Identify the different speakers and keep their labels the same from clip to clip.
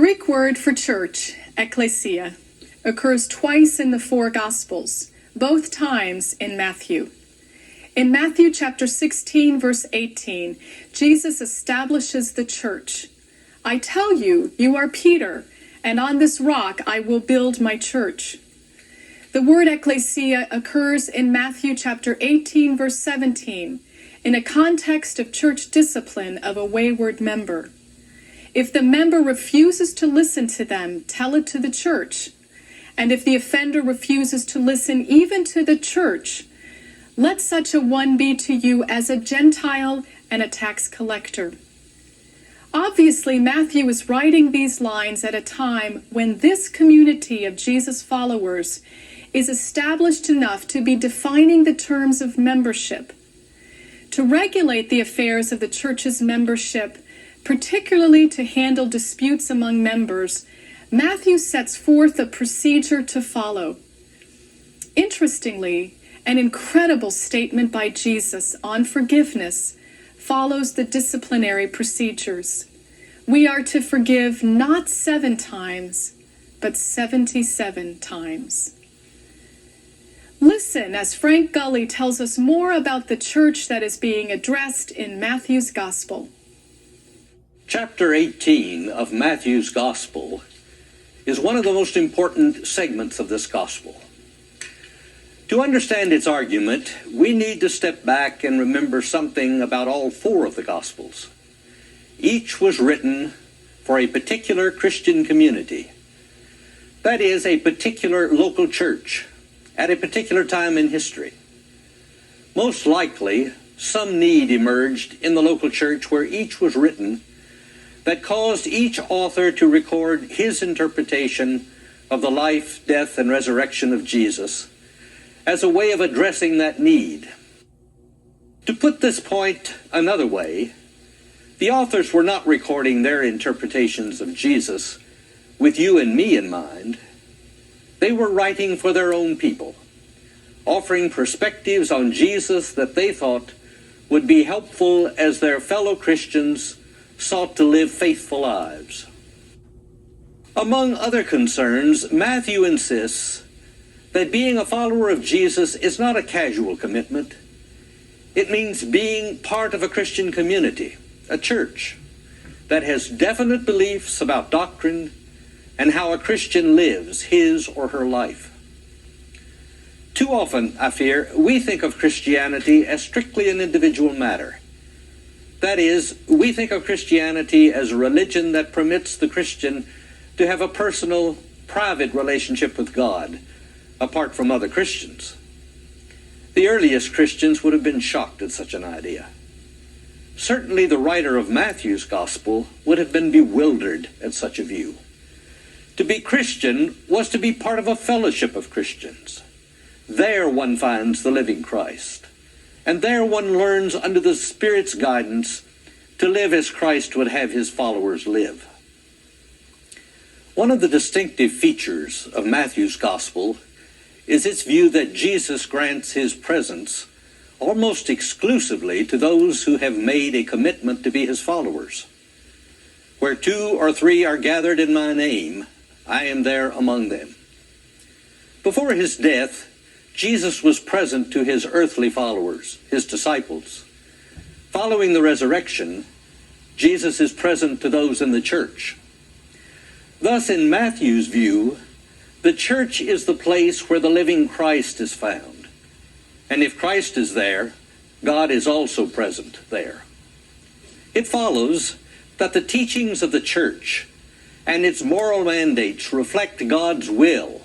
Speaker 1: Greek word for church, ekklesia, occurs twice in the four Gospels, both times in Matthew. In Matthew chapter 16, verse 18, Jesus establishes the church. I tell you, you are Peter, and on this rock I will build my church. The word ekklesia occurs in Matthew chapter 18, verse 17, in a context of church discipline of a wayward member. If the member refuses to listen to them, tell it to the church. And if the offender refuses to listen even to the church, let such a one be to you as a Gentile and a tax collector. Obviously, Matthew is writing these lines at a time when this community of Jesus' followers is established enough to be defining the terms of membership. To regulate the affairs of the church's membership, particularly to handle disputes among members, Matthew sets forth a procedure to follow. Interestingly, an incredible statement by Jesus on forgiveness follows the disciplinary procedures. We are to forgive not 7 times, but 77 times. Listen as Frank Gully tells us more about the church that is being addressed in Matthew's Gospel.
Speaker 2: Chapter 18 of Matthew's Gospel is one of the most important segments of this Gospel. To understand its argument, we need to step back and remember something about all 4 of the Gospels. Each was written for a particular Christian community. That is, a particular local church at a particular time in history. Most likely, some need emerged in the local church where each was written that caused each author to record his interpretation of the life, death, and resurrection of Jesus as a way of addressing that need. To put this point another way, the authors were not recording their interpretations of Jesus with you and me in mind. They were writing for their own people, offering perspectives on Jesus that they thought would be helpful as their fellow Christians sought to live faithful lives. Among other concerns, Matthew insists that being a follower of Jesus is not a casual commitment. It means being part of a Christian community, a church, that has definite beliefs about doctrine and how a Christian lives his or her life. Too often, I fear, we think of Christianity as strictly an individual matter. That is, we think of Christianity as a religion that permits the Christian to have a personal, private relationship with God, apart from other Christians. The earliest Christians would have been shocked at such an idea. Certainly the writer of Matthew's Gospel would have been bewildered at such a view. To be Christian was to be part of a fellowship of Christians. There one finds the living Christ. And there one learns under the Spirit's guidance to live as Christ would have his followers live. One of the distinctive features of Matthew's Gospel is its view that Jesus grants his presence almost exclusively to those who have made a commitment to be his followers. Where 2 or 3 are gathered in my name, I am there among them. Before his death, Jesus was present to his earthly followers, his disciples. Following the resurrection, Jesus is present to those in the church. Thus, in Matthew's view, the church is the place where the living Christ is found. And if Christ is there, God is also present there. It follows that the teachings of the church and its moral mandates reflect God's will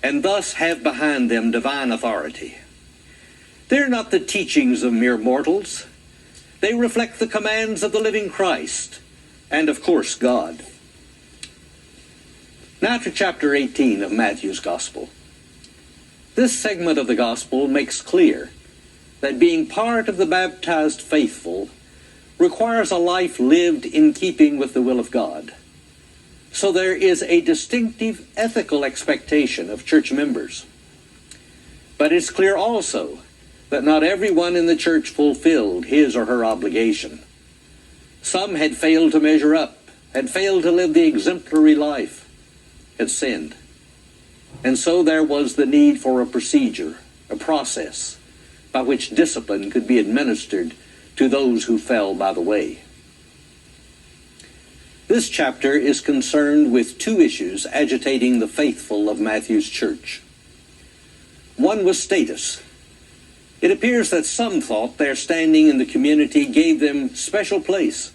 Speaker 2: and thus have behind them divine authority. They're not the teachings of mere mortals. They reflect the commands of the living Christ and, of course, God. Now to chapter 18 of Matthew's Gospel. This segment of the Gospel makes clear that being part of the baptized faithful requires a life lived in keeping with the will of God. So there is a distinctive ethical expectation of church members. But it's clear also that not everyone in the church fulfilled his or her obligation. Some had failed to measure up had failed to live the exemplary life, had sinned. And so there was the need for a procedure, a process, by which discipline could be administered to those who fell by the way. This chapter is concerned with two issues agitating the faithful of Matthew's church. One was status. It appears that some thought their standing in the community gave them special place,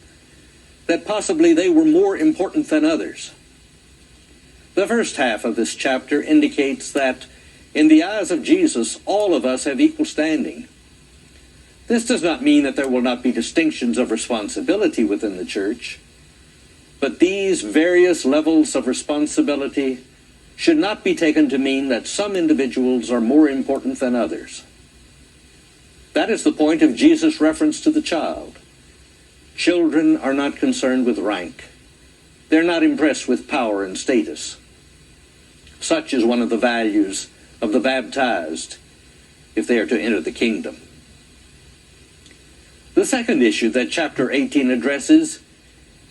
Speaker 2: that possibly they were more important than others. The first half of this chapter indicates that in the eyes of Jesus, all of us have equal standing. This does not mean that there will not be distinctions of responsibility within the church, but these various levels of responsibility should not be taken to mean that some individuals are more important than others. That is the point of Jesus' reference to the child. Children are not concerned with rank. They're not impressed with power and status. Such is one of the values of the baptized if they are to enter the kingdom. The second issue that chapter 18 addresses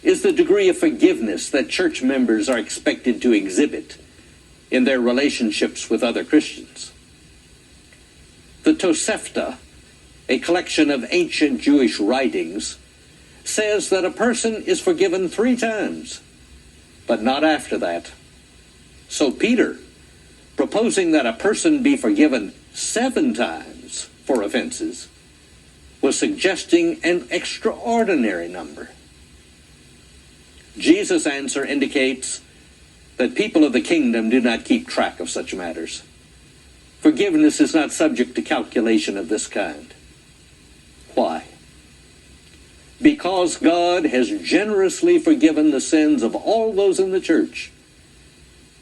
Speaker 2: is the degree of forgiveness that church members are expected to exhibit in their relationships with other Christians. The Tosefta, a collection of ancient Jewish writings, says that a person is forgiven 3 times, but not after that. So Peter, proposing that a person be forgiven 7 times for offenses, was suggesting an extraordinary number. Jesus' answer indicates that people of the kingdom do not keep track of such matters. Forgiveness is not subject to calculation of this kind. Why? Because God has generously forgiven the sins of all those in the church,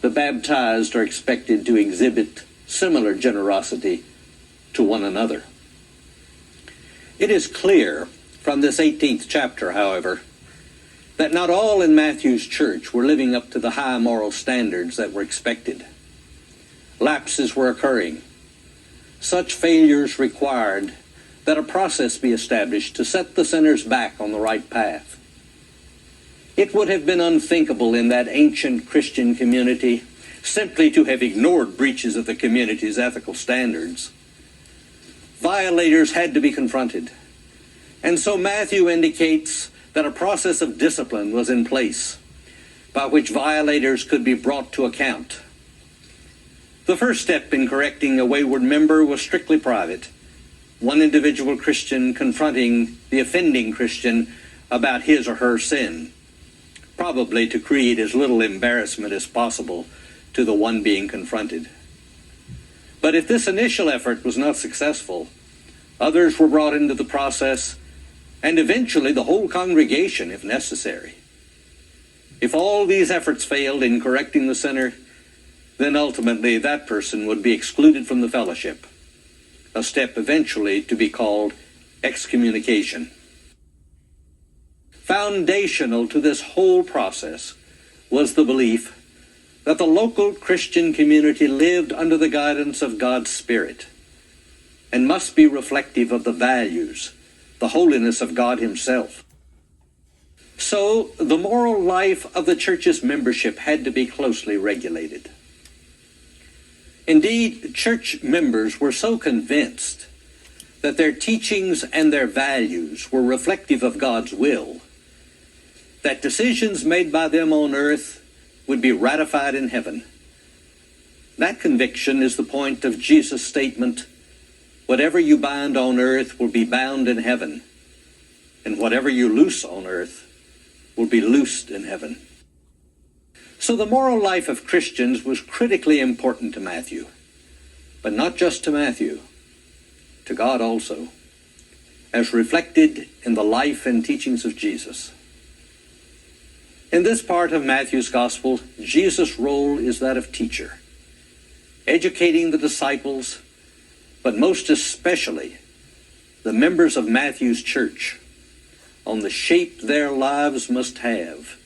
Speaker 2: the baptized are expected to exhibit similar generosity to one another. It is clear from this 18th chapter, however, that not all in Matthew's church were living up to the high moral standards that were expected. Lapses were occurring. Such failures required that a process be established to set the sinners back on the right path. It would have been unthinkable in that ancient Christian community simply to have ignored breaches of the community's ethical standards. Violators had to be confronted. And so Matthew indicates that a process of discipline was in place by which violators could be brought to account. The first step in correcting a wayward member was strictly private. One individual Christian confronting the offending Christian about his or her sin, probably to create as little embarrassment as possible to the one being confronted. But if this initial effort was not successful, others were brought into the process, and eventually the whole congregation, if necessary. If all these efforts failed in correcting the sinner, then ultimately that person would be excluded from the fellowship, a step eventually to be called excommunication. Foundational to this whole process was the belief that the local Christian community lived under the guidance of God's Spirit and must be reflective of the values, the holiness of God Himself. So the moral life of the church's membership had to be closely regulated. Indeed, church members were so convinced that their teachings and their values were reflective of God's will, that decisions made by them on earth would be ratified in heaven. That conviction is the point of Jesus' statement, "Whatever you bind on earth will be bound in heaven, and whatever you loose on earth will be loosed in heaven." So the moral life of Christians was critically important to Matthew, but not just to Matthew, to God also, as reflected in the life and teachings of Jesus. In this part of Matthew's gospel, Jesus' role is that of teacher, educating the disciples, but most especially the members of Matthew's church, on the shape their lives must have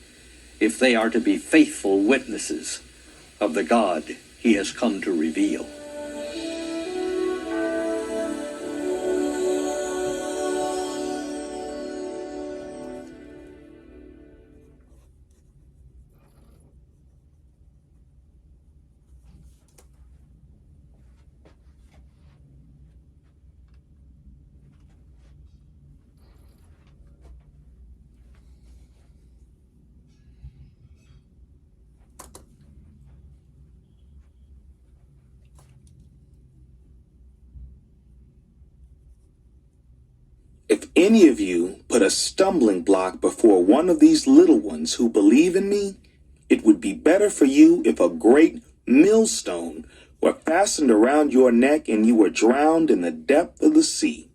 Speaker 2: if they are to be faithful witnesses of the God He has come to reveal.
Speaker 3: any of you put a stumbling block before one of these little ones who believe in me, it would be better for you if a great millstone were fastened around your neck and you were drowned in the depth of the sea.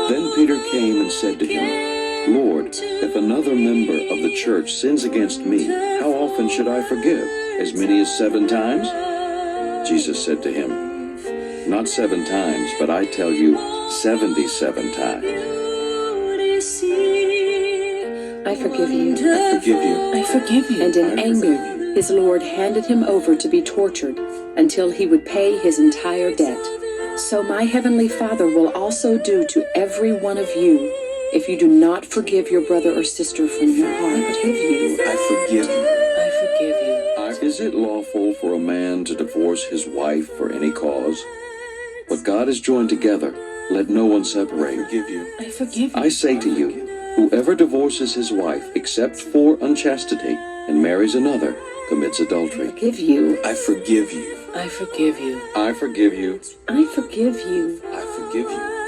Speaker 4: Then Peter came and said to him, Lord, if another member of the church sins against me, how often should I forgive? As many as 7 times? Jesus said to him, Not 7 times, but I tell you, 77 times.
Speaker 5: I forgive you.
Speaker 3: I forgive you.
Speaker 5: I forgive you. And in anger, his Lord handed him over to be tortured until he would pay his entire debt. So my heavenly Father will also do to every one of you if you do not forgive your brother or sister from your heart. I forgive you.
Speaker 3: I forgive you.
Speaker 5: I forgive you.
Speaker 4: Is it lawful for a man to divorce his wife for any cause? What God has joined together, let no one separate.
Speaker 3: I forgive you.
Speaker 5: I forgive you.
Speaker 4: I say to you, whoever divorces his wife except for unchastity and marries another commits adultery.
Speaker 5: I forgive you.
Speaker 3: I forgive you.
Speaker 5: I forgive you.
Speaker 4: I forgive you.
Speaker 5: I forgive you.
Speaker 3: I forgive you.